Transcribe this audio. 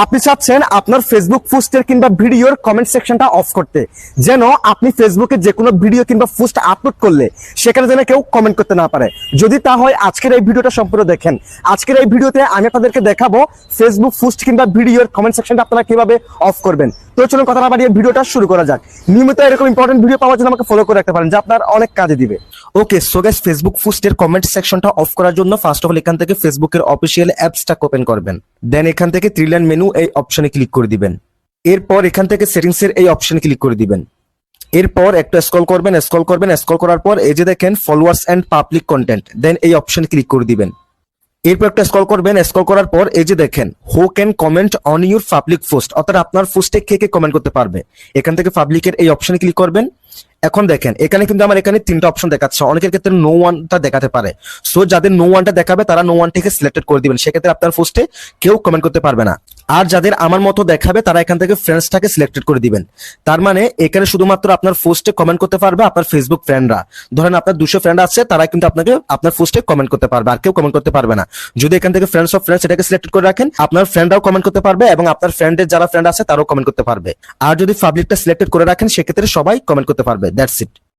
আপনি চাচ্ছেন আপনার ফেসবুক পোস্টের কিংবা ভিডিওর কমেন্ট সেকশনটা অফ করতে, যেন আপনি ফেসবুকে যে কোনো ভিডিও কিংবা পোস্ট আপলোড করলে সেখানে যেন কেউ কমেন্ট করতে না পারে। যদি তা হয় আজকের এই ভিডিওটা সম্পূর্ণ দেখেন। আজকের এই ভিডিওতে আমি আপনাদেরকে দেখাবো ফেসবুক পোস্ট কিংবা ভিডিওর কমেন্ট সেকশনটা আপনারা কিভাবে অফ করবেন। তো চলুন কথা না বাড়িয়ে ভিডিওটা শুরু করা যাক। নিয়মিত এরকম ইম্পর্টেন্ট ভিডিও পাওয়ার জন্য আমাকে ফলো করে রাখতে পারেন, যা আপনার অনেক কাজে দিবে। ওকে, সো গাইস, ফেসবুক পোস্টের কমেন্ট সেকশনটা অফ করার জন্য ফার্স্ট অফ অল এখান থেকে ফেসবুকের অফিসিয়াল অ্যাপসটা ওপেন করবেন। দেন এখান থেকে থ্রি লাইন মেনু এই অপশনে ক্লিক করে দিবেন। এরপর এখান থেকে সেটিংস এর এই অপশনে ক্লিক করে দিবেন। এরপর একটু স্ক্রল করবেন, স্ক্রল করার পর এই যে দেখেন ফলোয়ার্স এন্ড পাবলিক কন্টেন্ট, দেন এই অপশনে ক্লিক করে দিবেন। এরপর একটা স্ক্রল করবেন, স্ক্রল করার পর এই যে দেখেন who can comment on your public post, অর্থাৎ আপনার পোস্টে কে কে কমেন্ট করতে পারবে। এখান থেকে পাবলিকের এই অপশনে ক্লিক করবেন। এখন দেখেন এখানে কিন্তু আমার এখানে তিনটা অপশন দেখাচ্ছে, অনেকের ক্ষেত্রে নো ওয়ানটা দেখাতে পারে। সো যাদের নো ওয়ানটা দেখাবে তারা নো ওয়ানটাকে সিলেক্টেড করে দিবেন, সেক্ষেত্রে আপনার পোস্টে কেউ কমেন্ট করতে পারবে না। আর যাদের আমার মতো দেখাবে তারা এখান থেকে ফ্রেন্ডসটাকে সিলেক্টেড করে দিবেন। তার মানে এখানে শুধুমাত্র আপনার পোস্টে কমেন্ট করতে পারবে আপনার ফেসবুক ফ্রেন্ডরা। ধরেন আপনার 200 ফ্রেন্ড আছে, তারা কিন্তু আপনাকে আপনার পোস্টে কমেন্ট করতে পারবে, আর কেউ কমেন্ট করতে পারবে না। যদি এখান থেকে ফ্রেন্ডস অফ ফ্রেন্ডস এটাকে সিলেক্ট করে রাখেন, আপনার ফ্রেন্ডরাও কমেন্ট করতে পারবে এবং আপনার ফ্রেন্ডের যারা ফ্রেন্ড আছে তারাও কমেন্ট করতে পারবে। আর যদি পাবলিকটা সিলেক্টেড করে রাখেন, সেক্ষেত্রে সবাই কমেন্ট করতে পারবে। That's it.